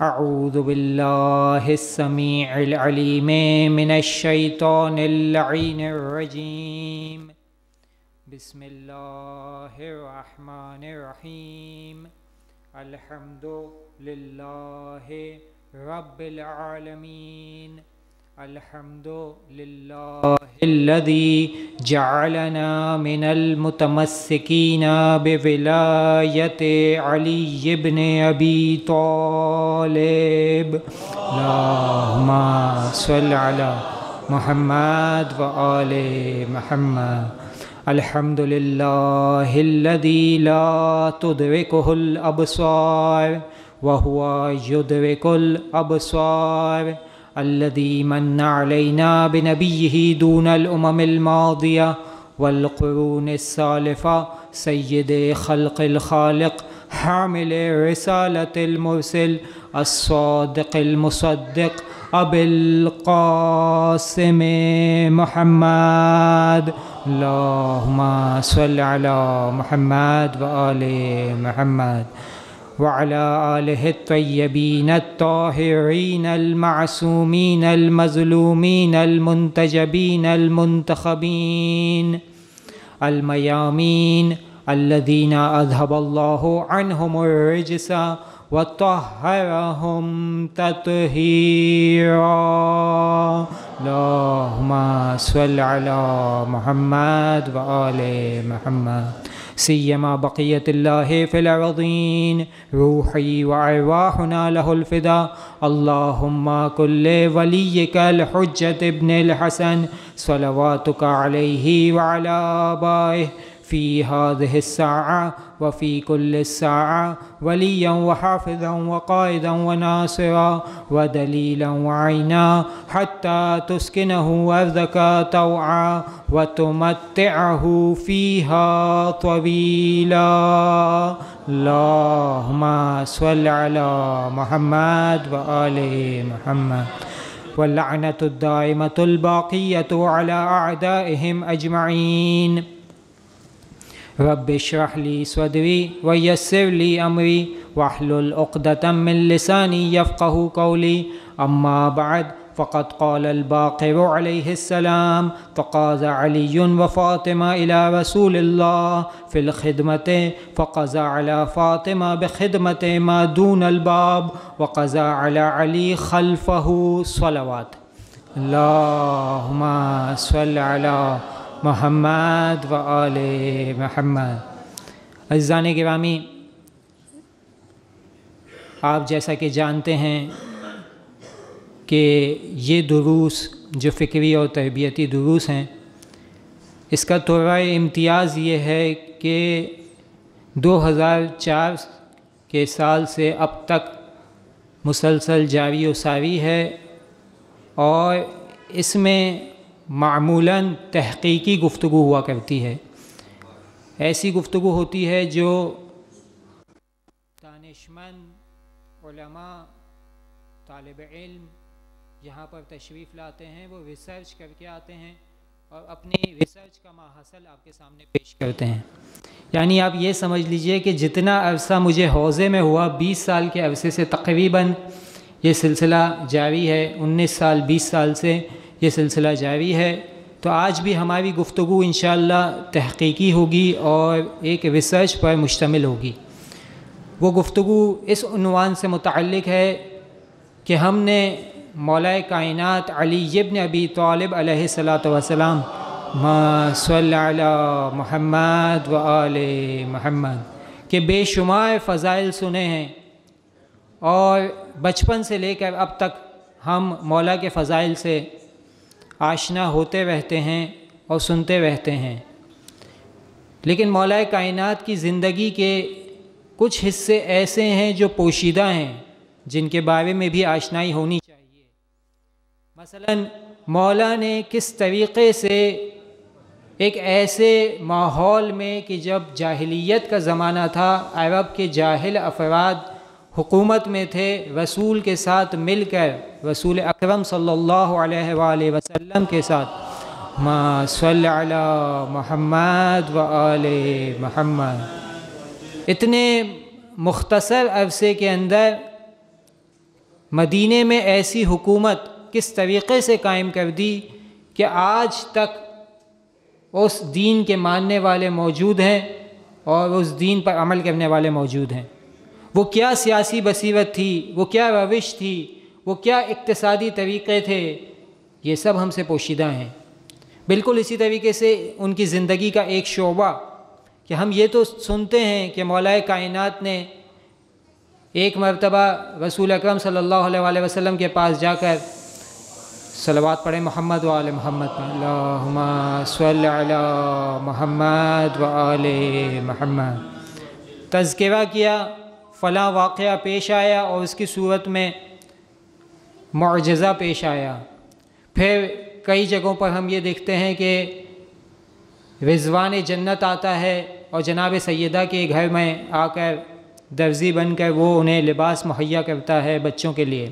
اعوذ باللہ السمیع العلیم من الشیطان اللعین الرجیم بسم اللہ الرحمن الرحیم الحمد للہ رب العالمین الحمد للہ الذی جعلنا من المتمسکین بولایت علی بن ابی طالب اللہم صل علی محمد وآل محمد الحمد للہ الذی لا تدرکہ الابصار وہو یدرک الابصار الذي من علينا بنبيه دون الأمم الماضية والقرون السالفة سيد خلق الخالق حامل رسالة المرسل الصادق المصدق أبي القاسم محمد اللهم صل على محمد وآل محمد وعلى آله الطيبين الطاهرين المعصومين المظلومين المنتجبين المنتخبين الميامين الذين أذهب الله عنهم الرجس وطهرهم تطهيرا اللهم صل على محمد وآل محمد سيما بقية الله في الأرضين روحي وأرواحنا له الفداء اللهم كل وليك الحجة ابن الحسن صلواتك عليه وعلى آبائه في هذه الساعة وفي كل الساعة وليا وحافظا وقائدا وناصرا ودليلا وعينا حتى تسكنه أرضك طوعا وتمتعه فيها طويلا اللهم صل على محمد وآل محمد واللعنة الدائمة الباقية على أعدائهم أجمعين رب اشرح لي صدري ويسر لي أمري واحلل عقدة من لساني يفقه قولي أما بعد فقد قال الباقر عليه السلام فقاز علي وفاطمة إلى رسول الله في الخدمة فقضى على فاطمة بخدمة ما دون الباب وقضى على علي خلفه صلوات اللهم صل على محمد و آل محمد عزیزان گرامی، آپ جیسا کہ جانتے ہیں کہ یہ دروس جو فکری اور تربیتی دروس ہیں، اس کا تحفہ امتیاز یہ ہے کہ 2004 کے سال سے اب تک مسلسل جاری و ساری ہے، اور اس میں معمولاً تحقیقی گفتگو ہوا کرتی ہے۔ ایسی گفتگو ہوتی ہے جو دانشمند، علماء، طالب علم یہاں پر تشریف لاتے ہیں، وہ ریسرچ کر کے آتے ہیں اور اپنی ریسرچ کا ماحصل آپ کے سامنے پیش کرتے ہیں۔ یعنی آپ یہ سمجھ لیجئے کہ جتنا عرصہ مجھے حوزے میں ہوا، 20 سال کے عرصے سے تقریباً یہ سلسلہ جاری ہے، 19 سال 20 سال سے یہ سلسلہ جاری ہے، تو آج بھی ہماری گفتگو انشاءاللہ تحقیقی ہوگی اور ایک ریسرچ پر مشتمل ہوگی۔ وہ گفتگو اس عنوان سے متعلق ہے کہ ہم نے مولا کائنات علی بن ابی طالب علیہ الصلاۃ والسلام ما صلی علی محمد و آل محمد کے بے شمار فضائل سنے ہیں، اور بچپن سے لے کر اب تک ہم مولا کے فضائل سے آشنا ہوتے رہتے ہیں اور سنتے رہتے ہیں، لیکن مولا کائنات کی زندگی کے کچھ حصے ایسے ہیں جو پوشیدہ ہیں، جن کے بارے میں بھی آشنائی ہونی چاہیے۔ مثلا مولا نے کس طریقے سے ایک ایسے ماحول میں کہ جب جاہلیت کا زمانہ تھا، عرب کے جاہل افراد حکومت میں تھے، رسول کے ساتھ مل کر رسول اکرم صلی اللہ علیہ وآلہ وسلم کے ساتھ ما صلی علی محمد و آل محمد اتنے مختصر عرصے کے اندر مدینے میں ایسی حکومت کس طریقے سے قائم کر دی کہ آج تک اس دین کے ماننے والے موجود ہیں اور اس دین پر عمل کرنے والے موجود ہیں۔ وہ کیا سیاسی بصیرت تھی، وہ کیا روش تھی، وہ کیا اقتصادی طریقے تھے، یہ سب ہم سے پوشیدہ ہیں۔ بالکل اسی طریقے سے ان کی زندگی کا ایک شعبہ کہ ہم یہ تو سنتے ہیں کہ مولا کائنات نے ایک مرتبہ رسول اکرم صلی اللہ علیہ وسلم کے پاس جا کر صلوات پڑھیں محمد و آل محمد، اللہم صل علی محمد و آل محمد، تذکرہ کیا، فلاں واقعہ پیش آیا اور اس کی صورت میں معجزہ پیش آیا۔ پھر کئی جگہوں پر ہم یہ دیکھتے ہیں کہ رضوان جنت آتا ہے اور جناب سیدہ کے گھر میں آ کر درزی بن کر وہ انہیں لباس مہیا کرتا ہے بچوں کے لیے۔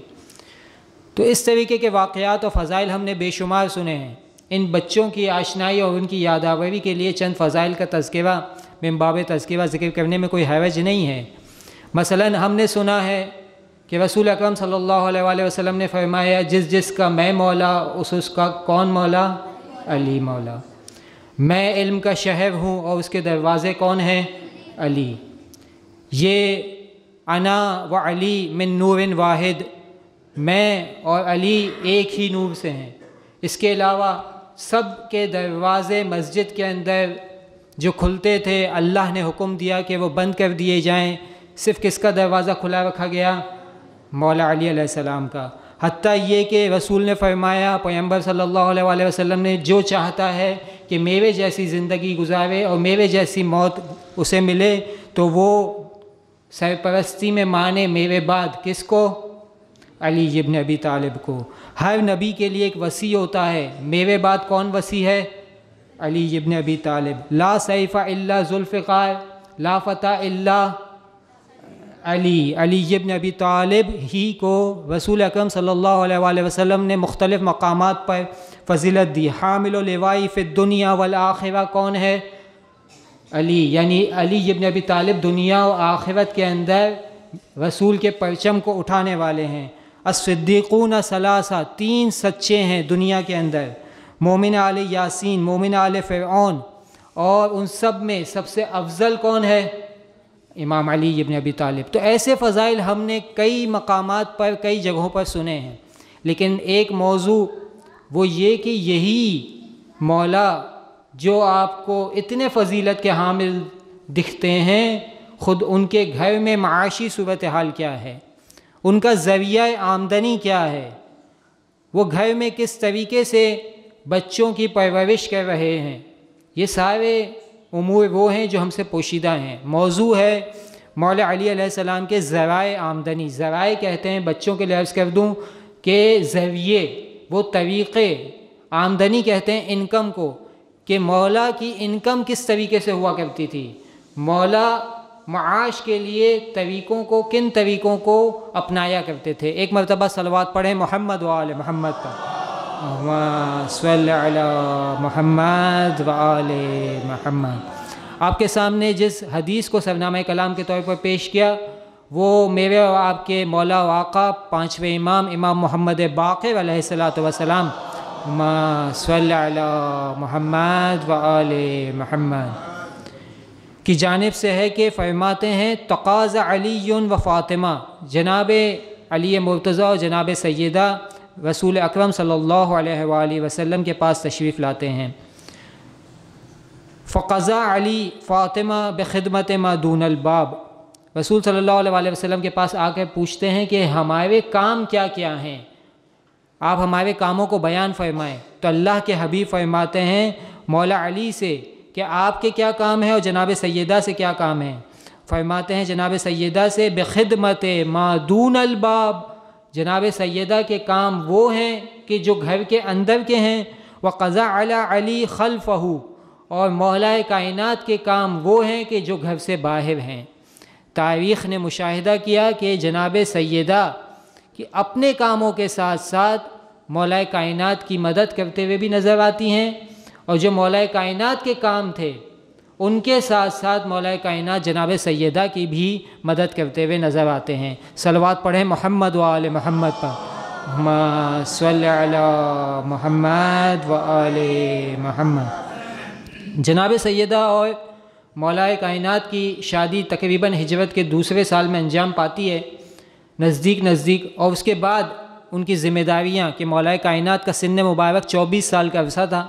تو اس طریقے کے واقعات اور فضائل ہم نے بے شمار سنے ہیں۔ ان بچوں کی آشنائی اور ان کی یادآوری کے لیے چند فضائل کا تذکرہ من باب تذکرہ ذکر کرنے میں کوئی حرج نہیں ہے۔ مثلاً ہم نے سنا ہے کہ رسول اکرم صلی اللہ علیہ وسلم نے فرمایا، جس جس کا میں مولا اس کا کون مولا؟ علی مولا۔ میں علم کا شہر ہوں اور اس کے دروازے کون ہیں؟ علی۔ یہ انا و علی من نور واحد، میں اور علی ایک ہی نور سے ہیں۔ اس کے علاوہ سب کے دروازے مسجد کے اندر جو کھلتے تھے اللہ نے حکم دیا کہ وہ بند کر دیے جائیں، صرف کس کا دروازہ کھلا رکھا گیا؟ مولا علی علیہ السلام کا۔ حتیٰ یہ کہ رسول نے فرمایا، پیغمبر صلی اللہ علیہ وسلم نے، جو چاہتا ہے کہ میرے جیسی زندگی گزارے اور میرے جیسی موت اسے ملے تو وہ سرپرستی میں مانے میرے بعد کس کو؟ علی ابن ابی طالب کو۔ ہر نبی کے لیے ایک وصی ہوتا ہے، میرے بعد کون وصی ہے؟ علی ابن ابی طالب۔ لا سیف الا ذوالفقار، لا فتح الا علی ابن ابی طالب ہی کو رسول اکرم صلی اللہ علیہ وسلم نے مختلف مقامات پر فضیلت دی۔ حامل لواء فی الدنیا والآخرہ کون ہے؟ علی، یعنی علی ابن ابی طالب دنیا و آخرت کے اندر رسول کے پرچم کو اٹھانے والے ہیں۔ الصدیقون ثلاثہ، تین سچے ہیں دنیا کے اندر، مومن آل یاسین، مومن آل فرعون، اور ان سب میں سب سے افضل کون ہے؟ امام علی ابن ابی طالب۔ تو ایسے فضائل ہم نے کئی مقامات پر کئی جگہوں پر سنے ہیں، لیکن ایک موضوع وہ یہ کہ یہی مولا جو آپ کو اتنے فضیلت کے حامل دکھتے ہیں، خود ان کے گھر میں معاشی صورتحال کیا ہے، ان کا ذریعہ آمدنی کیا ہے، وہ گھر میں کس طریقے سے بچوں کی پرورش کر رہے ہیں، یہ سارے امور وہ ہیں جو ہم سے پوشیدہ ہیں۔ موضوع ہے مولا علی علیہ السلام کے ذرائع آمدنی۔ ذرائع کہتے ہیں، بچوں کے لیے عرض کر دوں کہ ذریعے، وہ طریقے، آمدنی کہتے ہیں انکم کو، کہ مولا کی انکم کس طریقے سے ہوا کرتی تھی، مولا معاش کے لیے طریقوں کو، کن طریقوں کو اپنایا کرتے تھے۔ ایک مرتبہ صلوات پڑھیں محمد و آل محمد پر، اللہم صل علی محمد و آل محمد۔ آپ کے سامنے جس حدیث کو سرنامہ کلام کے طور پر پیش کیا، وہ میرے اور آپ کے مولا و آقا پانچویں امام محمد باقر علیہ السلام، اللہم صل علی محمد و آل محمد کی جانب سے ہے کہ فرماتے ہیں تقاضى علی و فاطمہ، جناب علی مرتضیٰ اور جناب سیدہ رسول اکرم صلی اللہ علیہ وآلہ وسلم کے پاس تشریف لاتے ہیں۔ فقضى علی فاطمہ بخدمت ما دون الباب، رسول صلی اللہ علیہ وسلم کے پاس آ کر پوچھتے ہیں کہ ہمارے کام کیا کیا ہیں، آپ ہمارے کاموں کو بیان فرمائیں۔ تو اللہ کے حبیب فرماتے ہیں مولا علی سے کہ آپ کے کیا کام ہیں اور جناب سیدہ سے کیا کام ہیں۔ فرماتے ہیں جناب سیدہ سے بخدمت ما دون الباب، جناب سیدہ کے کام وہ ہیں کہ جو گھر کے اندر کے ہیں، وقضى علی علی خلفہ، اور مولا کائنات کے کام وہ ہیں کہ جو گھر سے باہر ہیں۔ تاریخ نے مشاہدہ کیا کہ جناب سیدہ کہ اپنے کاموں کے ساتھ ساتھ مولا کائنات کی مدد کرتے ہوئے بھی نظر آتی ہیں، اور جو مولا کائنات کے کام تھے ان کے ساتھ ساتھ مولا کائنات جناب سیدہ کی بھی مدد کرتے ہوئے نظر آتے ہیں۔ صلوات پڑھیں محمد و آل محمد پر، اللہم صلی علی محمد و آل محمد۔ جناب سیدہ اور مولا کائنات کی شادی تقریباً ہجرت کے دوسرے سال میں انجام پاتی ہے، نزدیک، اور اس کے بعد ان کی ذمہ داریاں کہ مولا کائنات کا سن مبارک 24 سال کا عرصہ تھا۔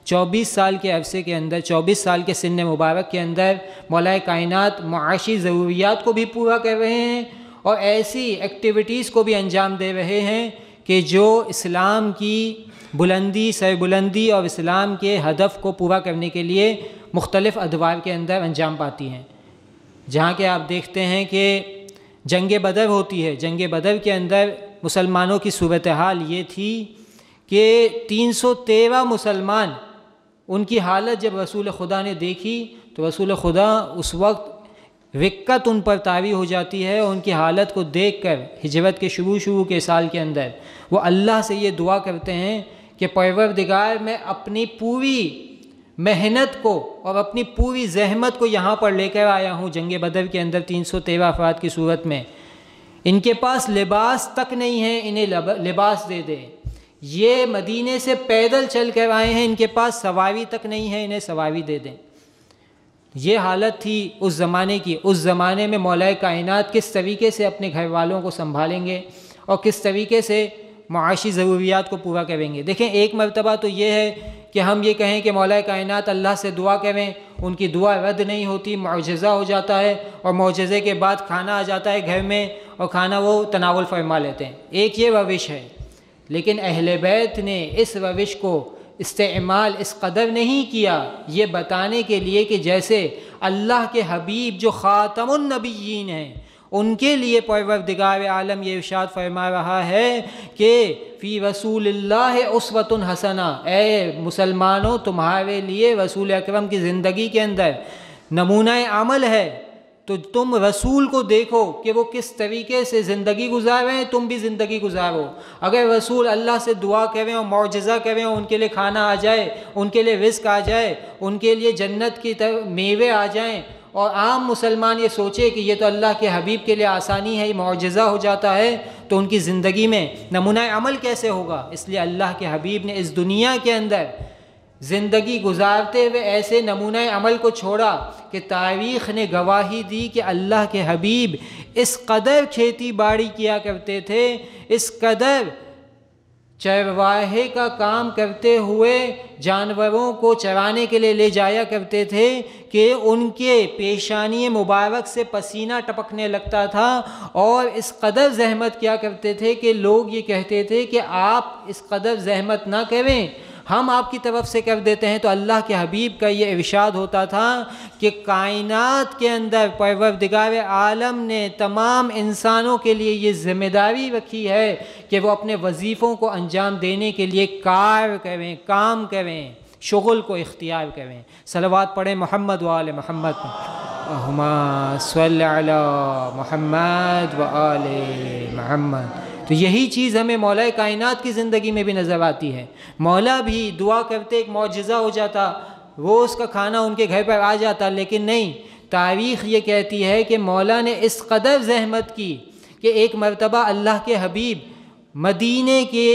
24 سال کے عرصے کے اندر، 24 سال کے سن مبارک کے اندر مولا کائنات معاشی ضروریات کو بھی پورا کر رہے ہیں اور ایسی ایکٹیویٹیز کو بھی انجام دے رہے ہیں کہ جو اسلام کی سربلندی اور اسلام کے ہدف کو پورا کرنے کے لیے مختلف ادوار کے اندر انجام پاتی ہیں۔ جہاں کہ آپ دیکھتے ہیں کہ جنگ بدر ہوتی ہے، جنگ بدر کے اندر مسلمانوں کی صورتحال یہ تھی کہ 313 مسلمان، ان کی حالت جب رسول خدا نے دیکھی تو رسول خدا اس وقت رکت ان پر طاری ہو جاتی ہے، اور ان کی حالت کو دیکھ کر ہجرت کے شروع کے سال کے اندر وہ اللہ سے یہ دعا کرتے ہیں کہ پروردگار میں اپنی پوری محنت کو اور اپنی پوری زحمت کو یہاں پر لے کر آیا ہوں جنگ بدر کے اندر 313 افراد کی صورت میں، ان کے پاس لباس تک نہیں ہے، انہیں لباس دے دے۔ یہ مدینے سے پیدل چل کر آئے ہیں، ان کے پاس سواری تک نہیں ہے، انہیں سواری دے دیں۔ یہ حالت تھی اس زمانے کی۔ اس زمانے میں مولا کائنات کس طریقے سے اپنے گھر والوں کو سنبھالیں گے اور کس طریقے سے معاشی ضروریات کو پورا کریں گے۔ دیکھیں، ایک مرتبہ تو یہ ہے کہ ہم یہ کہیں کہ مولا کائنات اللہ سے دعا کریں، ان کی دعا رد نہیں ہوتی، معجزہ ہو جاتا ہے، اور معجزے کے بعد کھانا آ جاتا ہے گھر میں اور کھانا وہ تناول فرما لیتے ہیں۔ ایک یہ روش ہے، لیکن اہل بیت نے اس روش کو استعمال اس قدر نہیں کیا یہ بتانے کے لیے کہ جیسے اللہ کے حبیب جو خاتم النبیین ہیں، ان کے لیے پروردگار عالم یہ ارشاد فرما رہا ہے کہ فی رسول اللہ اسوۃ حسنہ، اے مسلمانوں تمہارے لیے رسول اکرم کی زندگی کے اندر نمونہ عمل ہے، تو تم رسول کو دیکھو کہ وہ کس طریقے سے زندگی گزار رہے ہیں، تم بھی زندگی گزارو۔ اگر رسول اللہ سے دعا کریں اور معجزہ کریں اور ان کے لیے کھانا آ جائے، ان کے لیے رزق آ جائے، ان کے لیے جنت کی طرف میوے آ جائیں، اور عام مسلمان یہ سوچے کہ یہ تو اللہ کے حبیب کے لیے آسانی ہے، یہ معجزہ ہو جاتا ہے، تو ان کی زندگی میں نمونہ عمل کیسے ہوگا؟ اس لیے اللہ کے حبیب نے اس دنیا کے اندر زندگی گزارتے ہوئے ایسے نمونہ عمل کو چھوڑا کہ تاریخ نے گواہی دی کہ اللہ کے حبیب اس قدر کھیتی باڑی کیا کرتے تھے، اس قدر چرواہے کا کام کرتے ہوئے جانوروں کو چرانے کے لیے لے جایا کرتے تھے کہ ان کے پیشانی مبارک سے پسینہ ٹپکنے لگتا تھا، اور اس قدر زحمت کیا کرتے تھے کہ لوگ یہ کہتے تھے کہ آپ اس قدر زحمت نہ کریں، ہم آپ کی طرف سے کر دیتے ہیں۔ تو اللہ کے حبیب کا یہ ارشاد ہوتا تھا کہ کائنات کے اندر پروردگار عالم نے تمام انسانوں کے لیے یہ ذمہ داری رکھی ہے کہ وہ اپنے وظیفوں کو انجام دینے کے لیے کام کریں، شغل کو اختیار کریں۔ صلوات پڑھیں محمد و آل محمد، اللہم صلی علی محمد و آل محمد۔ تو یہی چیز ہمیں مولا کائنات کی زندگی میں بھی نظر آتی ہے۔ مولا بھی دعا کرتے ایک معجزہ ہو جاتا، روز کا کھانا ان کے گھر پر آ جاتا، لیکن نہیں، تاریخ یہ کہتی ہے کہ مولا نے اس قدر زحمت کی کہ ایک مرتبہ اللہ کے حبیب مدینے کے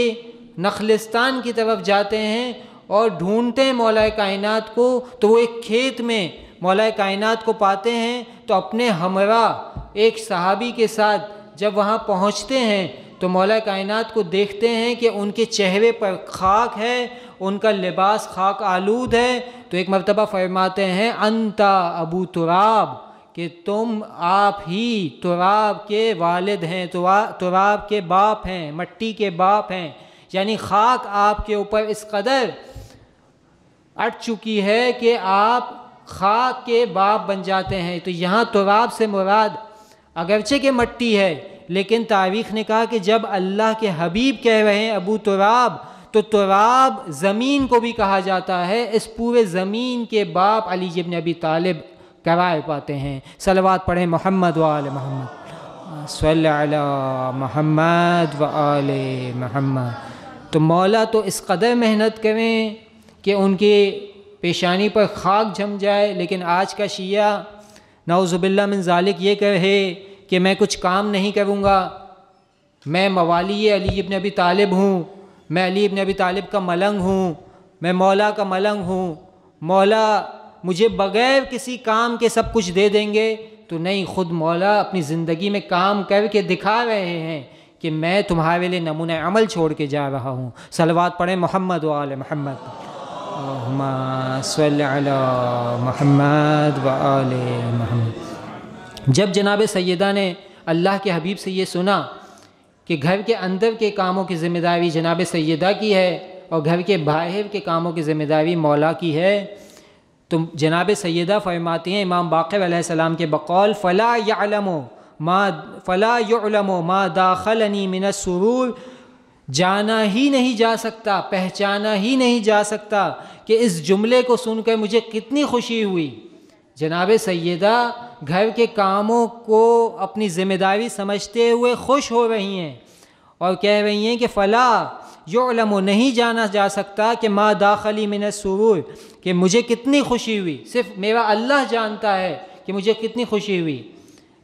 نخلستان کی طرف جاتے ہیں اور ڈھونڈتے ہیں مولا کائنات کو، تو وہ ایک کھیت میں مولا کائنات کو پاتے ہیں، تو اپنے ہمراہ ایک صحابی کے ساتھ جب وہاں پہنچتے ہیں تو مولا کائنات کو دیکھتے ہیں کہ ان کے چہرے پر خاک ہے، ان کا لباس خاک آلود ہے، تو ایک مرتبہ فرماتے ہیں انتا ابو تراب، کہ تم آپ ہی تراب کے والد ہیں، تراب کے باپ ہیں، مٹی کے باپ ہیں، یعنی خاک آپ کے اوپر اس قدر اٹ چکی ہے کہ آپ خاک کے باپ بن جاتے ہیں۔ تو یہاں تراب سے مراد اگرچہ کہ مٹی ہے، لیکن تاریخ نے کہا کہ جب اللہ کے حبیب کہہ رہے ہیں ابو تراب، تو تراب زمین کو بھی کہا جاتا ہے، اس پورے زمین کے باپ علی ابن ابی طالب قرار پاتے ہیں۔ صلوات پڑھیں محمد و آل محمد، صلی علی محمد و آل محمد۔ تو مولا تو اس قدر محنت کریں کہ ان کے پیشانی پر خاک جم جائے، لیکن آج کا شیعہ نعوذ باللہ من ذالک یہ کہے کہ میں کچھ کام نہیں کروں گا، میں موالی علی ابن ابی طالب ہوں، میں علی ابن ابی طالب کا ملنگ ہوں، میں مولا کا ملنگ ہوں، مولا مجھے بغیر کسی کام کے سب کچھ دے دیں گے، تو نہیں، خود مولا اپنی زندگی میں کام کر کے دکھا رہے ہیں کہ میں تمہارے لیے نمونہ عمل چھوڑ کے جا رہا ہوں۔ صلوات پڑھیں محمد و آل محمد، اللہم صلی علی محمد و آل محمد۔ جب جناب سیدہ نے اللہ کے حبیب سے یہ سنا کہ گھر کے اندر کے کاموں کی ذمہ داری جناب سیدہ کی ہے اور گھر کے باہر کے کاموں کی ذمہ داری مولا کی ہے، تو جناب سیدہ فرماتی ہیں امام باقر علیہ السلام کے بقول فلا یعلم ما داخلنی من السرور، جانا ہی نہیں جا سکتا، پہچانا ہی نہیں جا سکتا کہ اس جملے کو سن کر مجھے کتنی خوشی ہوئی۔ جناب سیدہ گھر کے کاموں کو اپنی ذمہ داری سمجھتے ہوئے خوش ہو رہی ہیں اور کہہ رہی ہیں کہ فلا یعلم، نہیں جانا جا سکتا کہ ما داخلی من السرور، کہ مجھے کتنی خوشی ہوئی، صرف میرا اللہ جانتا ہے کہ مجھے کتنی خوشی ہوئی۔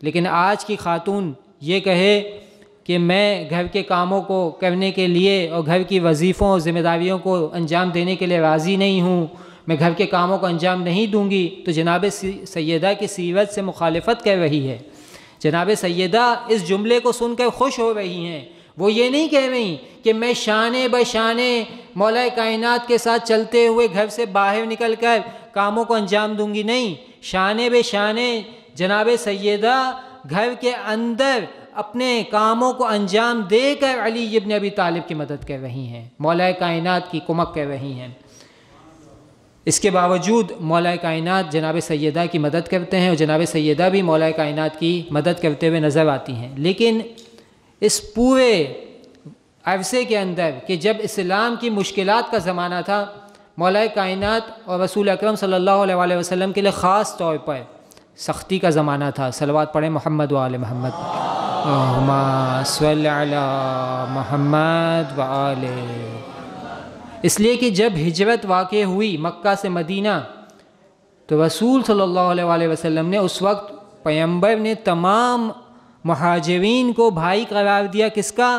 لیکن آج کی خاتون یہ کہے کہ میں گھر کے کاموں کو کرنے کے لیے اور گھر کی وظیفوں اور ذمہ داریوں کو انجام دینے کے لیے راضی نہیں ہوں، میں گھر کے کاموں کو انجام نہیں دوں گی، تو جناب سیدہ کی سیرت سے مخالفت کر رہی ہے۔ جناب سیدہ اس جملے کو سن کر خوش ہو رہی ہیں، وہ یہ نہیں کہہ رہی کہ میں شانے بشانے مولا کائنات کے ساتھ چلتے ہوئے گھر سے باہر نکل کر کاموں کو انجام دوں گی، نہیں، شانے بشانے جناب سیدہ گھر کے اندر اپنے کاموں کو انجام دے کر علی ابن ابی طالب کی مدد کر رہی ہیں، مولا کائنات کی کمک کر رہی ہیں۔ اس کے باوجود مولا کائنات جناب سیدہ کی مدد کرتے ہیں اور جناب سیدہ بھی مولا کائنات کی مدد کرتے ہوئے نظر آتی ہیں۔ لیکن اس پورے عرصے کے اندر کہ جب اسلام کی مشکلات کا زمانہ تھا، مولا کائنات اور رسول اکرم صلی اللہ علیہ وسلم کے لیے خاص طور پر سختی کا زمانہ تھا۔ صلوات پڑھیں محمد و آل محمد، اللہم صلی علی محمد و آل۔ اس لیے کہ جب ہجرت واقع ہوئی مکہ سے مدینہ، تو رسول صلی اللہ علیہ وسلم نے اس وقت پیغمبر نے تمام مہاجرین کو بھائی قرار دیا، کس کا؟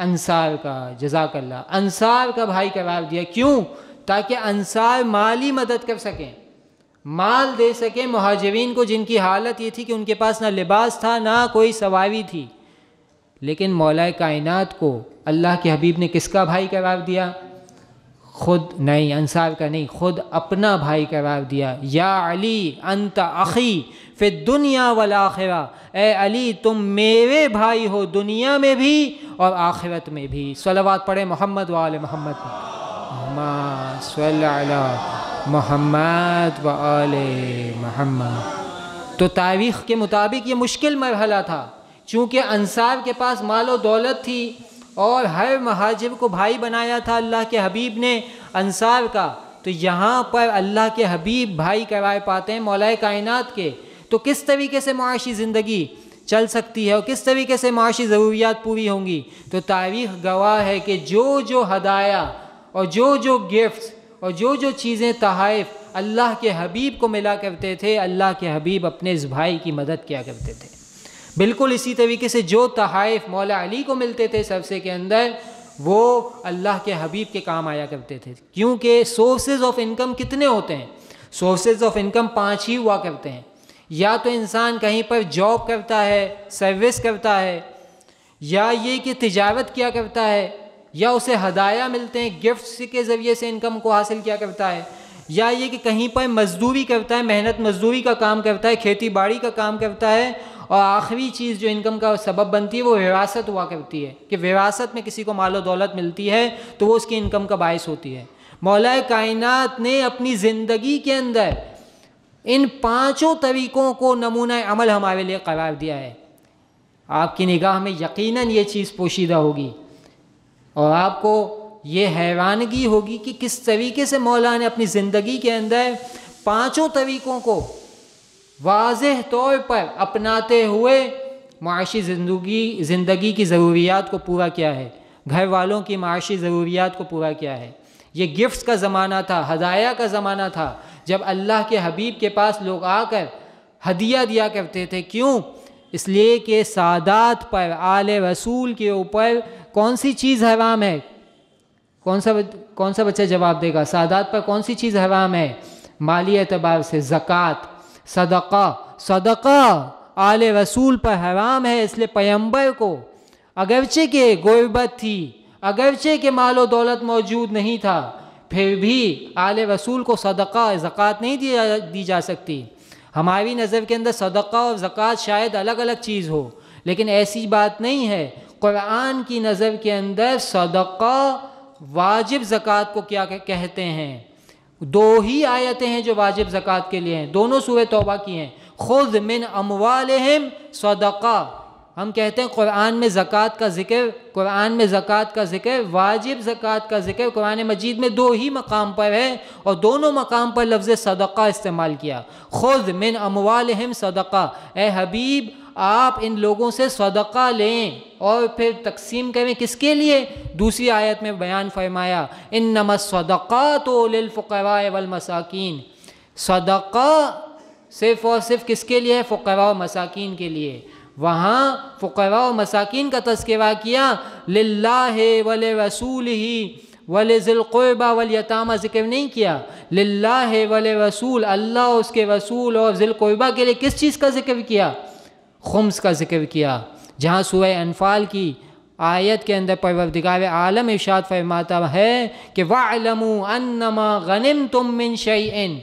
انصار کا، جزاک اللہ، انصار کا بھائی قرار دیا۔ کیوں؟ تاکہ انصار مالی مدد کر سکیں، مال دے سکیں مہاجرین کو، جن کی حالت یہ تھی کہ ان کے پاس نہ لباس تھا نہ کوئی سواری تھی۔ لیکن مولا کائنات کو اللہ کے حبیب نے کس کا بھائی قرار دیا؟ خود نہیں، انصار کا نہیں، خود اپنا بھائی قرار دیا۔ یا علی انت اخی فی الدنیا والآخرہ، اے علی تم میرے بھائی ہو دنیا میں بھی اور آخرت میں بھی۔ صلوات پڑھیں محمد و آل محمد، اللہم صلی علی محمد و آل محمد۔ تو تاریخ کے مطابق یہ مشکل مرحلہ تھا، چونکہ انصار کے پاس مال و دولت تھی اور ہر مہاجر کو بھائی بنایا تھا اللہ کے حبیب نے انصار کا، تو یہاں پر اللہ کے حبیب بھائی قرار پاتے ہیں مولا کائنات کے، تو کس طریقے سے معاشی زندگی چل سکتی ہے اور کس طریقے سے معاشی ضروریات پوری ہوں گی؟ تو تاریخ گواہ ہے کہ جو ہدایہ اور جو گفٹس اور جو چیزیں تحائف اللہ کے حبیب کو ملا کرتے تھے، اللہ کے حبیب اپنے اس بھائی کی مدد کیا کرتے تھے۔ بالکل اسی طریقے سے جو تحائف مولا علی کو ملتے تھے سرسے کے اندر، وہ اللہ کے حبیب کے کام آیا کرتے تھے۔ کیونکہ سورسز آف انکم کتنے ہوتے ہیں؟ سورسز آف انکم 5 ہی ہوا کرتے ہیں۔ یا تو انسان کہیں پر جاب کرتا ہے، سروس کرتا ہے، یا یہ کہ تجارت کیا کرتا ہے، یا اسے ہدایہ ملتے ہیں، گفٹس کے ذریعے سے انکم کو حاصل کیا کرتا ہے، یا یہ کہ کہیں پر مزدوری کرتا ہے، محنت مزدوری کا کام کرتا ہے، کھیتی باڑی کا کام کرتا ہے، اور آخری چیز جو انکم کا سبب بنتی ہے وہ وراثت ہوا کرتی ہے کہ وراثت میں کسی کو مال و دولت ملتی ہے تو وہ اس کی انکم کا باعث ہوتی ہے۔ مولا کائنات نے اپنی زندگی کے اندر ان 5 طریقوں کو نمونہ عمل ہمارے لیے قرار دیا ہے۔ آپ کی نگاہ میں یقیناً یہ چیز پوشیدہ ہوگی اور آپ کو یہ حیرانگی ہوگی کہ کس طریقے سے مولا نے اپنی زندگی کے اندر 5 طریقوں کو واضح طور پر اپناتے ہوئے معاشی زندگی کی ضروریات کو پورا کیا ہے، گھر والوں کی معاشی ضروریات کو پورا کیا ہے۔ یہ گفٹس کا زمانہ تھا، ہدایہ کا زمانہ تھا، جب اللہ کے حبیب کے پاس لوگ آ کر ہدیہ دیا کرتے تھے۔ کیوں؟ اس لیے کہ سادات پر، آل رسول کے اوپر کون سی چیز حرام ہے؟ کون سا بچہ جواب دے گا؟ سادات پر کون سی چیز حرام ہے مالی اعتبار سے؟ زکوٰۃ، صدقہ آل رسول پر حرام ہے۔ اس لیے پیغمبر کو اگرچہ کہ غربت تھی، اگرچہ کہ مال و دولت موجود نہیں تھا، پھر بھی آل رسول کو صدقہ زکوٰۃ نہیں دی جا سکتی۔ ہماری نظر کے اندر صدقہ اور زکوٰۃ شاید الگ الگ چیز ہو، لیکن ایسی بات نہیں ہے۔ قرآن کی نظر کے اندر صدقہ واجب زکوٰۃ کو کیا کہتے ہیں؟ دو ہی آیتیں ہیں جو واجب زکوٰۃ کے لیے ہیں، دونوں سورہ توبہ کی ہیں۔ خذ من اموالہم صدقہ، ہم کہتے ہیں قرآن میں زکوٰۃ کا ذکر، واجب زکوٰۃ کا ذکر قرآن مجید میں دو ہی مقام پر ہے، اور دونوں مقام پر لفظ صدقہ استعمال کیا۔ خذ من اموالہم صدقہ، اے حبیب آپ ان لوگوں سے صدقہ لیں اور پھر تقسیم کریں، کس کے لیے؟ دوسری آیت میں بیان فرمایا انما الصدقات للفقراء والمساکین، صدقہ صرف اور صرف کس کے لیے ہے؟ فقراء و مساکین کے لیے۔ وہاں فقراء و مساکین کا تذکرہ کیا، للہ ولرسولہ ولذی القربى والیتامى ذکر نہیں کیا۔ للہ ولرسول، اللہ اس کے رسول اور ذی القربى کے لیے کس چیز کا ذکر کیا؟ خمس کا ذکر کیا۔ جہاں سورہ انفال کی آیت کے اندر پروردگار عالم ارشاد فرماتا ہے کہ وَاعْلَمُوا أَنَّمَا غَنِمْتُم مِّن شَيْءٍ،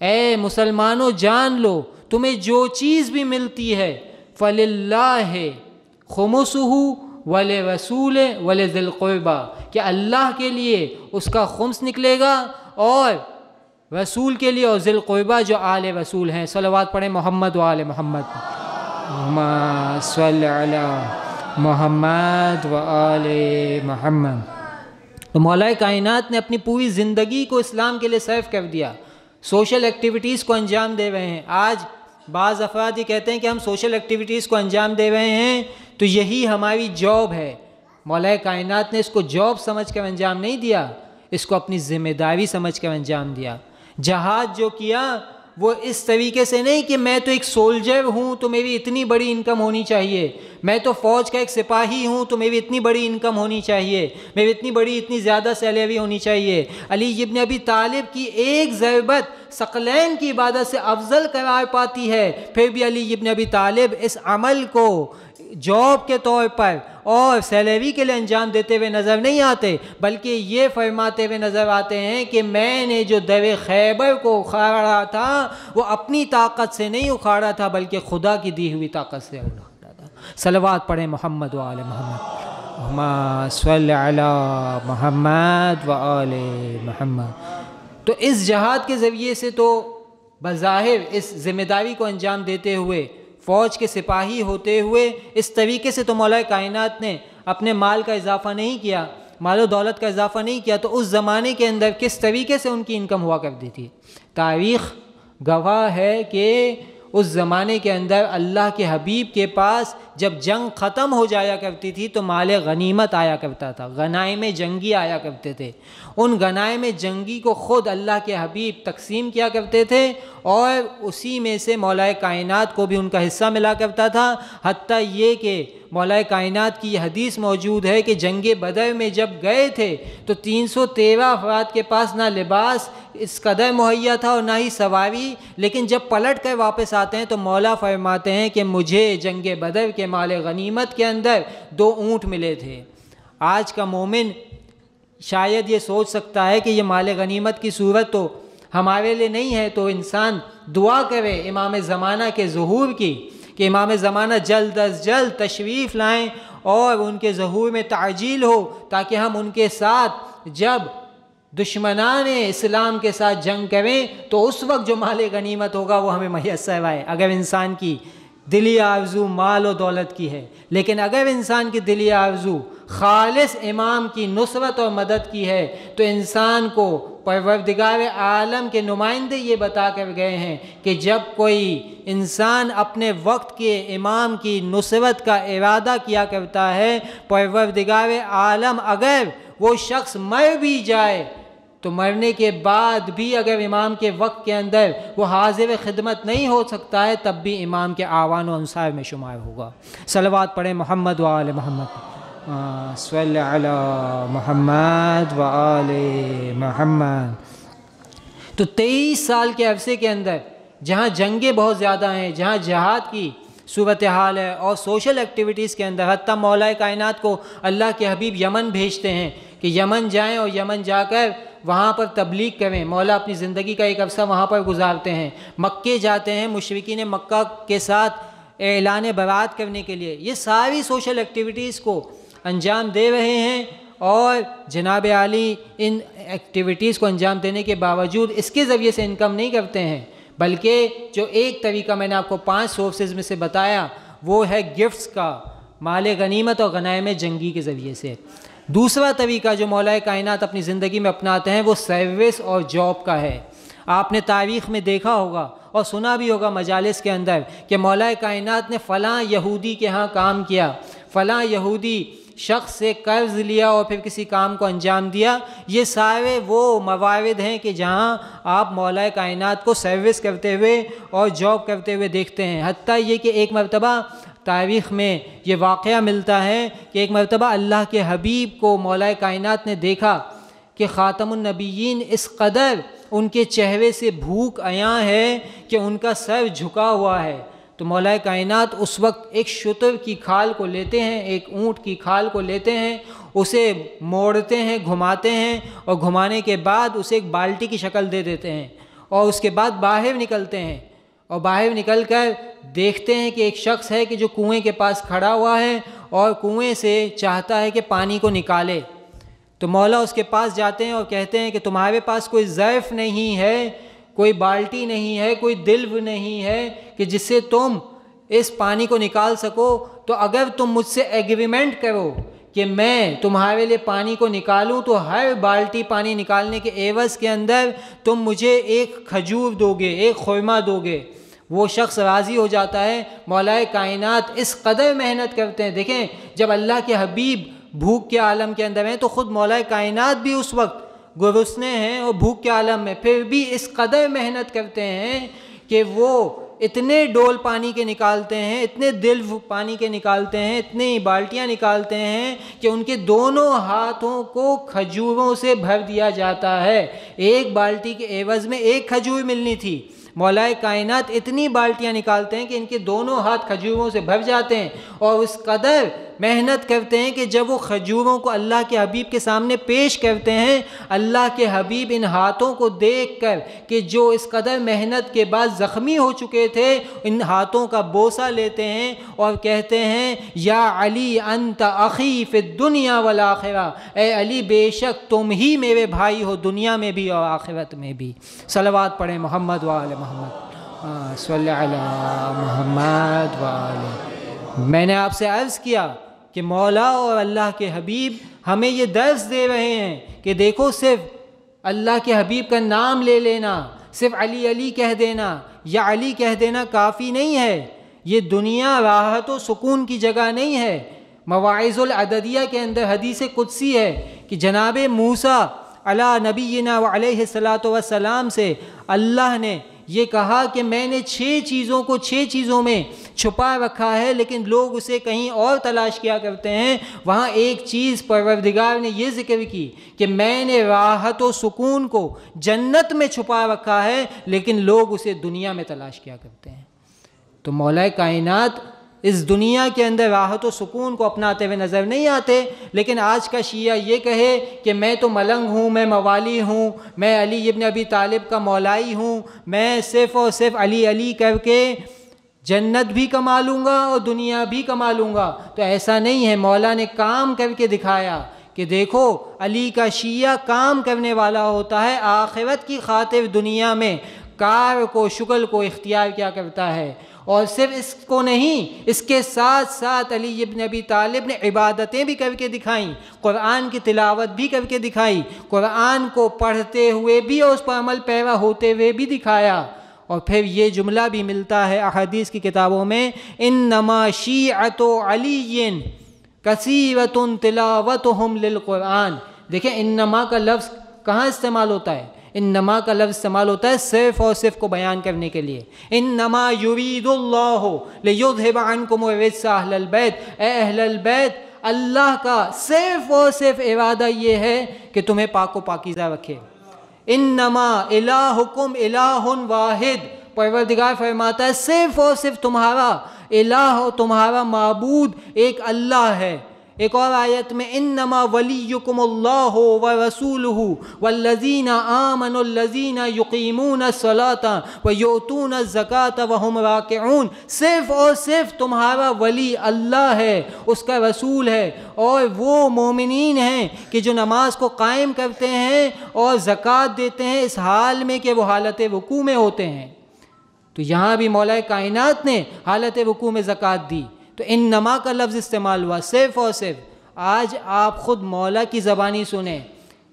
اے مسلمانوں جان لو تمہیں جو چیز بھی ملتی ہے فَلِلَّهِ خُمُسُهُ وَلِرَسُولِهِ وَلِذِي الْقُرْبَى، کہ اللہ کے لیے اس کا خمس نکلے گا اور رسول کے لیے اور ذی القربى جو آل رسول ہیں۔ صلوات پڑھیں محمد و آل محمد، اللہم صلی علی محمد و آل محمد۔ تو مولا کائنات نے اپنی پوری زندگی کو اسلام کے لیے صرف کر دیا، سوشل ایکٹیویٹیز کو انجام دے رہے ہیں۔ آج بعض افراد یہ کہتے ہیں کہ ہم سوشل ایکٹیویٹیز کو انجام دے رہے ہیں تو یہی ہماری جاب ہے۔ مولا کائنات نے اس کو جاب سمجھ کر انجام نہیں دیا، اس کو اپنی ذمہ داری سمجھ کر انجام دیا۔ جہاد جو کیا وہ اس طریقے سے نہیں کہ میں تو ایک سولجر ہوں تو میری اتنی بڑی انکم ہونی چاہیے، میں تو فوج کا ایک سپاہی ہوں تو میری اتنی بڑی انکم ہونی چاہیے، میری اتنی زیادہ سیلری ہونی چاہیے۔ علی ابن ابی طالب کی ایک ضربت ثقلین کی عبادت سے افضل قرار پاتی ہے، پھر بھی علی ابن ابی طالب اس عمل کو جاب کے طور پر اور سیلری کے لیے انجام دیتے ہوئے نظر نہیں آتے، بلکہ یہ فرماتے ہوئے نظر آتے ہیں کہ میں نے جو در خیبر کو اکھاڑا تھا وہ اپنی طاقت سے نہیں اکھاڑا تھا بلکہ خدا کی دی ہوئی طاقت سے اکھاڑا تھا۔ صلوات پڑھیں محمد و آل محمد، اللہم صلی علی محمد و آل محمد۔ تو اس جہاد کے ذریعے سے تو بظاہر اس ذمہ داری کو انجام دیتے ہوئے، فوج کے سپاہی ہوتے ہوئے، اس طریقے سے تو مولا کائنات نے اپنے مال کا اضافہ نہیں کیا، مال و دولت کا اضافہ نہیں کیا، تو اس زمانے کے اندر کس طریقے سے ان کی انکم ہوا کرتی تھی؟ تاریخ گواہ ہے کہ اس زمانے کے اندر اللہ کے حبیب کے پاس جب جنگ ختم ہو جایا کرتی تھی تو مال غنیمت آیا کرتا تھا، غنائم جنگی آیا کرتے تھے۔ ان غنائم جنگی کو خود اللہ کے حبیب تقسیم کیا کرتے تھے اور اسی میں سے مولا کائنات کو بھی ان کا حصہ ملا کرتا تھا، حتیٰ یہ کہ مولا کائنات کی یہ حدیث موجود ہے کہ جنگ بدر میں جب گئے تھے تو 313 افراد کے پاس نہ لباس اس قدر مہیا تھا اور نہ ہی سواری، لیکن جب پلٹ کر واپس آتے ہیں تو مولا فرماتے ہیں کہ مجھے جنگ بدر کے مال غنیمت کے اندر 2 اونٹ ملے تھے۔ آج کا مومن شاید یہ سوچ سکتا ہے کہ یہ مال غنیمت کی صورت تو ہمارے لیے نہیں ہے، تو انسان دعا کرے امام زمانہ کے ظہور کی کہ امام زمانہ جلد از جلد تشریف لائیں اور ان کے ظہور میں تعجیل ہو، تاکہ ہم ان کے ساتھ جب دشمنان اسلام کے ساتھ جنگ کریں تو اس وقت جو مال غنیمت ہوگا وہ ہمیں میسر آئے۔ اگر انسان کی دلی آرزو مال و دولت کی ہے، لیکن اگر انسان کی دلی آرزو خالص امام کی نصرت اور مدد کی ہے تو انسان کو پروردگار عالم کے نمائندے یہ بتا کر گئے ہیں کہ جب کوئی انسان اپنے وقت کے امام کی نصرت کا ارادہ کیا کرتا ہے، پروردگار عالم اگر وہ شخص مر بھی جائے تو مرنے کے بعد بھی اگر امام کے وقت کے اندر وہ حاضر خدمت نہیں ہو سکتا ہے تب بھی امام کے آوان و انصار میں شمار ہوگا۔ صلوات پڑھیں محمد و آل محمد، صلی علی محمد و آل محمد۔ تو 23 سال کے عرصے کے اندر جہاں جنگیں بہت زیادہ ہیں، جہاں جہاد کی صورتحال ہے اور سوشل ایکٹیویٹیز کے اندر، حتیٰ مولا کائنات کو اللہ کے حبیب یمن بھیجتے ہیں کہ یمن جائیں اور یمن جا کر وہاں پر تبلیغ کریں۔ مولا اپنی زندگی کا ایک عرصہ وہاں پر گزارتے ہیں، مکے جاتے ہیں مشرکین مکہ کے ساتھ اعلان برات کرنے کے لیے۔ یہ ساری سوشل ایکٹیویٹیز کو انجام دے رہے ہیں، اور جناب عالی ان ایکٹیویٹیز کو انجام دینے کے باوجود اس کے ذریعے سے انکم نہیں کرتے ہیں، بلکہ جو ایک طریقہ میں نے آپ کو 5 سورسز میں سے بتایا وہ ہے گفٹس کا، مال غنیمت اور غنائم جنگی کے ذریعے سے۔ دوسرا طریقہ جو مولا کائنات اپنی زندگی میں اپناتے ہیں وہ سروس اور جاب کا ہے۔ آپ نے تاریخ میں دیکھا ہوگا اور سنا بھی ہوگا مجالس کے اندر کہ مولا کائنات نے فلاں یہودی کے ہاں کام کیا، فلاں یہودی شخص سے قرض لیا اور پھر کسی کام کو انجام دیا۔ یہ سارے وہ موارد ہیں کہ جہاں آپ مولا کائنات کو سروس کرتے ہوئے اور جاب کرتے ہوئے دیکھتے ہیں۔ حتیٰ یہ کہ ایک مرتبہ تاریخ میں یہ واقعہ ملتا ہے کہ ایک مرتبہ اللہ کے حبیب کو مولا کائنات نے دیکھا کہ خاتم النبیین اس قدر ان کے چہرے سے بھوک عیاں ہے کہ ان کا سر جھکا ہوا ہے۔ تو مولا کائنات اس وقت ایک شتر کی کھال کو لیتے ہیں، ایک اونٹ کی کھال کو لیتے ہیں، اسے موڑتے ہیں، گھماتے ہیں، اور گھمانے کے بعد اسے ایک بالٹی کی شکل دے دیتے ہیں، اور اس کے بعد باہر نکلتے ہیں، اور باہر نکل کر دیکھتے ہیں کہ ایک شخص ہے کہ جو کنویں کے پاس کھڑا ہوا ہے اور کنویں سے چاہتا ہے کہ پانی کو نکالے۔ تو مولا اس کے پاس جاتے ہیں اور کہتے ہیں کہ تمہارے پاس کوئی ظرف نہیں ہے، کوئی بالٹی نہیں ہے، کوئی دلو نہیں ہے کہ جس سے تم اس پانی کو نکال سکو، تو اگر تم مجھ سے ایگریمنٹ کرو کہ میں تمہارے لیے پانی کو نکالوں تو ہر بالٹی پانی نکالنے کے عوض کے اندر تم مجھے ایک کھجور دو گے، ایک خرما دو گے۔ وہ شخص راضی ہو جاتا ہے۔ مولا کائنات اس قدر محنت کرتے ہیں۔ دیکھیں جب اللہ کے حبیب بھوک کے عالم کے اندر ہیں تو خود مولا کائنات بھی اس وقت گرسنے ہیں اور بھوک کے عالم میں، پھر بھی اس قدر محنت کرتے ہیں کہ وہ اتنے ڈول پانی کے نکالتے ہیں، اتنے دلو پانی کے نکالتے ہیں، اتنی بالٹیاں نکالتے ہیں کہ ان کے دونوں ہاتھوں کو کھجوروں سے بھر دیا جاتا ہے۔ ایک بالٹی کے عوض میں ایک کھجور ملنی تھی، مولا کائنات اتنی بالٹیاں نکالتے ہیں کہ ان کے دونوں ہاتھ کھجوروں سے بھر جاتے ہیں، اور اس قدر محنت کرتے ہیں کہ جب وہ کھجوروں کو اللہ کے حبیب کے سامنے پیش کرتے ہیں، اللہ کے حبیب ان ہاتھوں کو دیکھ کر کہ جو اس قدر محنت کے بعد زخمی ہو چکے تھے، ان ہاتھوں کا بوسہ لیتے ہیں اور کہتے ہیں یا علی انت اخی فی الدنیا والآخرہ، اے علی بے شک تم ہی میرے بھائی ہو دنیا میں بھی اور آخرت میں بھی۔ صلوات پڑھیں محمد و آل محمد، صلی علی محمد و آل۔ میں نے آپ سے عرض کیا کہ مولا اور اللہ کے حبیب ہمیں یہ درس دے رہے ہیں کہ دیکھو صرف اللہ کے حبیب کا نام لے لینا، صرف علی علی کہہ دینا یا علی کہہ دینا کافی نہیں ہے۔ یہ دنیا راحت و سکون کی جگہ نہیں ہے۔ مواعظ العددیہ کے اندر حدیث قدسی ہے کہ جناب موسیٰ علی نبینا وعلیہ الصلاۃ والسلام سے اللہ نے یہ کہا کہ میں نے 6 چیزوں کو 6 چیزوں میں چھپا رکھا ہے، لیکن لوگ اسے کہیں اور تلاش کیا کرتے ہیں۔ وہاں ایک چیز پروردگار نے یہ ذکر کی کہ میں نے راحت و سکون کو جنت میں چھپا رکھا ہے، لیکن لوگ اسے دنیا میں تلاش کیا کرتے ہیں۔ تو مولا کائنات اس دنیا کے اندر راحت و سکون کو اپناتے ہوئے نظر نہیں آتے، لیکن آج کا شیعہ یہ کہے کہ میں تو ملنگ ہوں، میں موالی ہوں، میں علی ابن ابی طالب کا مولائی ہوں، میں صرف اور صرف علی علی کر کے جنت بھی کما لوں گا اور دنیا بھی کما لوں گا۔ تو ایسا نہیں ہے، مولا نے کام کر کے دکھایا کہ دیکھو علی کا شیعہ کام کرنے والا ہوتا ہے، آخرت کی خاطر دنیا میں کار کو شغل کو اختیار کیا کرتا ہے، اور صرف اس کو نہیں، اس کے ساتھ ساتھ علی ابن ابی طالب نے عبادتیں بھی کر کے دکھائیں، قرآن کی تلاوت بھی کر کے دکھائی، قرآن کو پڑھتے ہوئے بھی اور اس پر عمل پیرا ہوتے ہوئے بھی دکھایا۔ اور پھر یہ جملہ بھی ملتا ہے احادیث کی کتابوں میں، انما شیعۃ علی کثیرۃ تلاوتہم للقرآن۔ دیکھیں انما کا لفظ کہاں استعمال ہوتا ہے؟ انما کا لفظ استعمال ہوتا ہے صرف اور صرف کو بیان کرنے کے لیے. انما یرید اللہ لیذھب عنکم الرجس اہل البیت، اے اہل البیت، اللہ کا صرف اور صرف ارادہ یہ ہے کہ تمہیں پاک و پاکیزہ رکھے. انما الہکم الہ واحد، پروردگار فرماتا ہے صرف اور صرف تمہارا الہ و تمہارا معبود ایک اللہ ہے. ایک اور آیت میں انما ولیکم اللہ ورسولہ والذین آمنوا الذین یقیمون الصلاۃ ویؤتون الزکاۃ وہم راکعون، صرف اور صرف تمہارا ولی اللہ ہے، اس کا رسول ہے، اور وہ مومنین ہیں کہ جو نماز کو قائم کرتے ہیں اور زکوٰۃ دیتے ہیں اس حال میں کہ وہ حالت رکوع میں ہوتے ہیں. تو یہاں بھی مولا کائنات نے حالت رکوع میں زکوٰۃ دی. تو انما کا لفظ استعمال ہوا صرف اور صرف. آج آپ خود مولا کی زبانی سنیں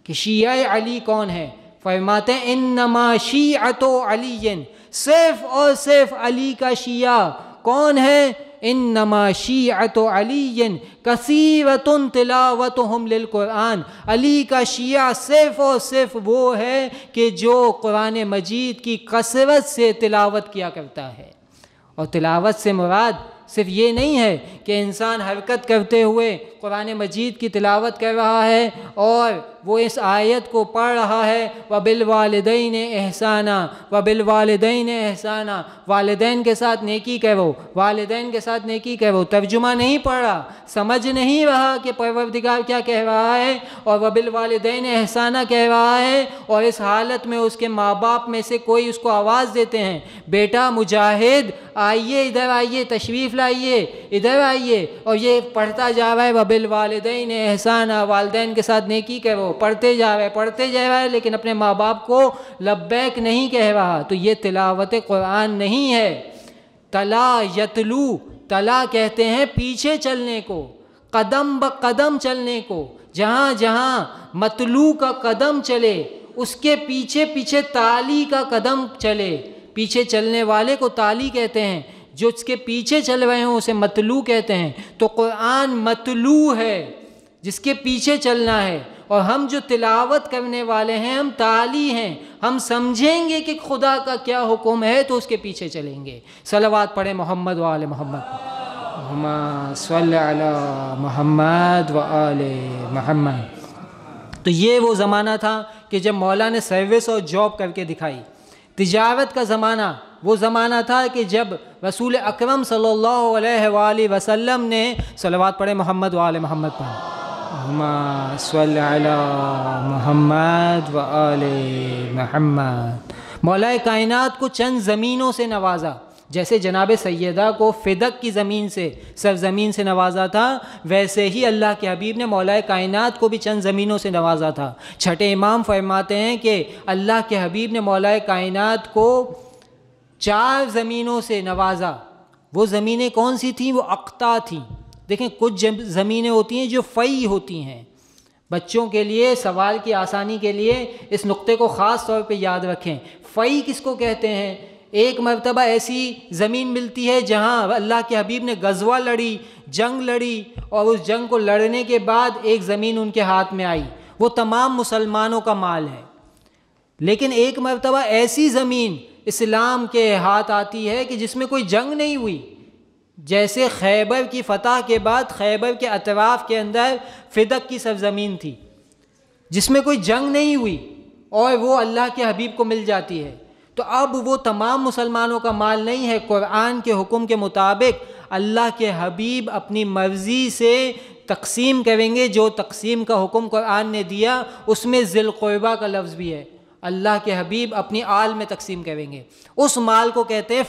کہ شیعہ علی کون ہے. فرماتے ہیں انما شیعۃ علی، صرف اور صرف علی کا شیعہ کون ہے؟ انما شیعۃ علی کثیرۃ تلاوتہم للقرآن، علی کا شیعہ صرف اور صرف وہ ہے کہ جو قرآن مجید کی کثرت سے تلاوت کیا کرتا ہے. اور تلاوت سے مراد صرف یہ نہیں ہے کہ انسان حرکت کرتے ہوئے قرآن مجید کی تلاوت کر رہا ہے اور وہ اس آیت کو پڑھ رہا ہے وَبِالْوَالِدَيْنِ إِحْسَانًا وَبِالْوَالِدَيْنِ إِحْسَانًا، والدین کے ساتھ نیکی کرو، والدین کے ساتھ نیکی کرو. ترجمہ نہیں پڑھ رہا، سمجھ نہیں رہا کہ پروردگار کیا کہہ رہا ہے، اور وَبِالْوَالِدَيْنِ إِحْسَانًا کہہ رہا ہے، اور اس حالت میں اس کے ماں باپ میں سے کوئی اس کو آواز دیتے ہیں بیٹا مجاہد آئیے، ادھر آئیے، تشریف لائیے، ادھر آئیے، اور یہ پڑھتا جا رہا ہے وَبِالْوَالِدَيْنِ إِحْسَانًا، والدین کے ساتھ نیکی کرو، پڑھتے جا رہا ہے لیکن اپنے ماں باپ کو لبیک نہیں کہہ رہا. تو یہ تلاوت قرآن نہیں ہے. تلا یتلو، تلا کہتے ہیں پیچھے چلنے کو، قدم بقدم چلنے کو. جہاں جہاں متلو کا قدم چلے اس کے پیچھے پیچھے تالی کا قدم چلے. پیچھے چلنے والے کو تالی کہتے ہیں، جو اس کے پیچھے چل رہے ہوں اسے متلو کہتے ہیں. تو قرآن متلو ہے، جس کے پیچھے چلنا ہے، اور ہم جو تلاوت کرنے والے ہیں ہم تالی ہیں. ہم سمجھیں گے کہ خدا کا کیا حکم ہے تو اس کے پیچھے چلیں گے. صلوات پڑھیں محمد و آل محمد، اللہم صلی علی محمد و آل محمد. تو یہ وہ زمانہ تھا کہ جب مولا نے سروس اور جاب کر کے دکھائی. تجارت کا زمانہ وہ زمانہ تھا کہ جب رسول اکرم صلی اللہ علیہ وآلہ وسلم نے صلوات پڑھیں محمد و آل محمد پر، اللہم صلی علی محمد و آل محمد. مولا کائنات کو چند زمینوں سے نوازا. جیسے جناب سیدہ کو فدق کی زمین سے، سرزمین سے نوازا تھا، ویسے ہی اللہ کے حبیب نے مولا کائنات کو بھی چند زمینوں سے نوازا تھا. چھٹے امام فرماتے ہیں کہ اللہ کے حبیب نے مولا کائنات کو 4 زمینوں سے نوازا. وہ زمینیں کون سی تھیں؟ وہ اقطاع تھیں. دیکھیں کچھ زمینیں ہوتی ہیں جو فی ہوتی ہیں. بچوں کے لیے سوال کی آسانی کے لیے اس نقطے کو خاص طور پہ یاد رکھیں. فی کس کو کہتے ہیں؟ ایک مرتبہ ایسی زمین ملتی ہے جہاں اللہ کے حبیب نے غزوہ لڑی، جنگ لڑی، اور اس جنگ کو لڑنے کے بعد ایک زمین ان کے ہاتھ میں آئی، وہ تمام مسلمانوں کا مال ہے. لیکن ایک مرتبہ ایسی زمین اسلام کے ہاتھ آتی ہے کہ جس میں کوئی جنگ نہیں ہوئی. جیسے خیبر کی فتح کے بعد خیبر کے اطراف کے اندر فدق کی سرزمین تھی جس میں کوئی جنگ نہیں ہوئی، اور وہ اللہ کے حبیب کو مل جاتی ہے. تو اب وہ تمام مسلمانوں کا مال نہیں ہے. قرآن کے حکم کے مطابق اللہ کے حبیب اپنی مرضی سے تقسیم کریں گے. جو تقسیم کا حکم قرآن نے دیا اس میں ذی القربہ کا لفظ بھی ہے. اللہ کے حبیب اپنی آل میں تقسیم کریں گے. اس مال کو کہتے ہیں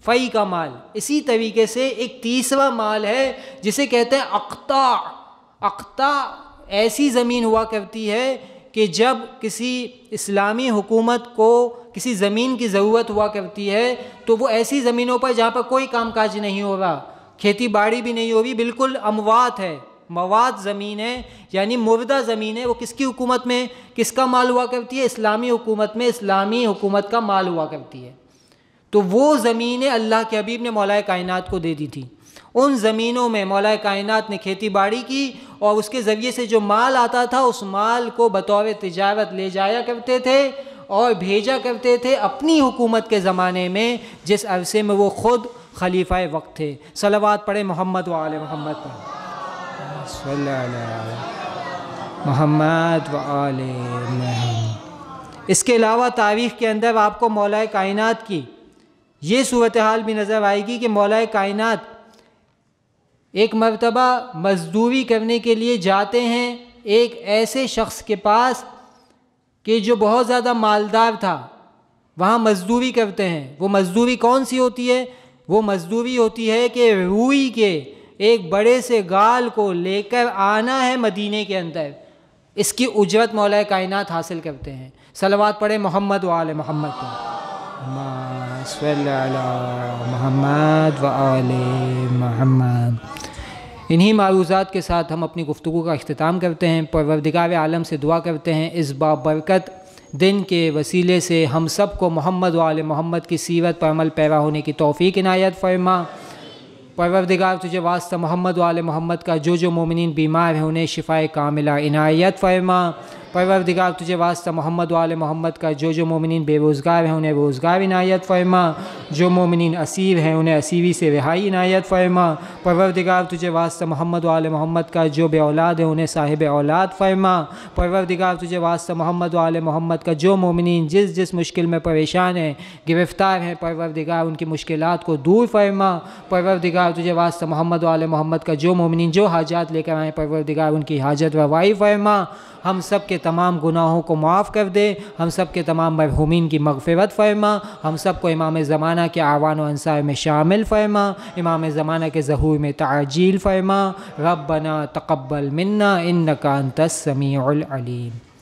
فی کا مال. اسی طریقے سے ایک تیسرا مال ہے جسے کہتے ہیں اقطاع. اقطاع ایسی زمین ہوا کرتی ہے کہ جب کسی اسلامی حکومت کو کسی زمین کی ضرورت ہوا کرتی ہے تو وہ ایسی زمینوں پر جہاں پر کوئی کام کاج نہیں ہو رہا، کھیتی باڑی بھی نہیں ہو رہی، بالکل اموات ہے، مواد زمین ہے، یعنی مردہ زمین ہے، وہ کس کی حکومت میں کس کا مال ہوا کرتی ہے؟ اسلامی حکومت میں اسلامی حکومت کا مال ہوا کرتی ہے. تو وہ زمینیں اللہ کے حبیب نے مولا کائنات کو دے دی تھی. ان زمینوں میں مولا کائنات نے کھیتی باڑی کی اور اس کے ذریعے سے جو مال آتا تھا اس مال کو بطور تجارت لے جایا کرتے تھے اور بھیجا کرتے تھے اپنی حکومت کے زمانے میں جس عرصے میں وہ خود خلیفہ وقت تھے۔ صلوات پڑھے محمد و آل محمد پر، صلی اللہ علیہ محمد و آل محمد۔ اس کے علاوہ تاریخ کے اندر آپ کو مولا کائنات کی یہ صورتحال بھی نظر آئے گی کہ مولا کائنات ایک مرتبہ مزدوری کرنے کے لیے جاتے ہیں ایک ایسے شخص کے پاس کہ جو بہت زیادہ مالدار تھا، وہاں مزدوری کرتے ہیں۔ وہ مزدوری کون سی ہوتی ہے؟ وہ مزدوری ہوتی ہے کہ روئی کے ایک بڑے سے گال کو لے کر آنا ہے مدینے کے اندر، اس کی اجرت مولا کائنات حاصل کرتے ہیں۔ صلوات پڑھے محمد و آل محمد پر، صلی علی محمد و آل محمد۔ انہی معروضات کے ساتھ ہم اپنی گفتگو کا اختتام کرتے ہیں۔ پروردگار عالم سے دعا کرتے ہیں اس بابرکت دن کے وسیلے سے ہم سب کو محمد و آل محمد کی سیرت پر عمل پیرا ہونے کی توفیق عنایت فرما۔ پروردگار تجھے واسطہ محمد و آل محمد کا جو مومنین بیمار ہیں انہیں شفائے کاملہ عنایت فرما۔ پروردگار تجھے واسطہ محمد و آل محمد کا جو مومنین بے روزگار ہیں انہیں روزگار عنایت فرما، جو مومنین اسیر ہیں انہیں اسیری سے رہائی عنایت فرما۔ پروردگار تجھے واسطہ محمد و آل محمد کا جو بے اولاد ہیں انہیں صاحب اولاد فرما۔ پروردگار تجھے واسطہ محمد و آل محمد کا جو مومنین جس مشکل میں پریشان ہیں گرفتار ہیں، پروردگار ان کی مشکلات کو دور فرما۔ پروردگار تجھے واسطہ محمد و آل محمد کا جو مومنین جو حاجات لے کر آئیں پروردگار ان کی حاجت روائی فرما۔ ہم سب کے تمام گناہوں کو معاف کر دے، ہم سب کے تمام مرحومین کی مغفرت فرما، ہم سب کو امام زمانہ کے اعوان و انصار میں شامل فرما، امام زمانہ کے ظہور میں تعجیل فرما۔ ربنا تقبل منا انک انت السمیع العلیم۔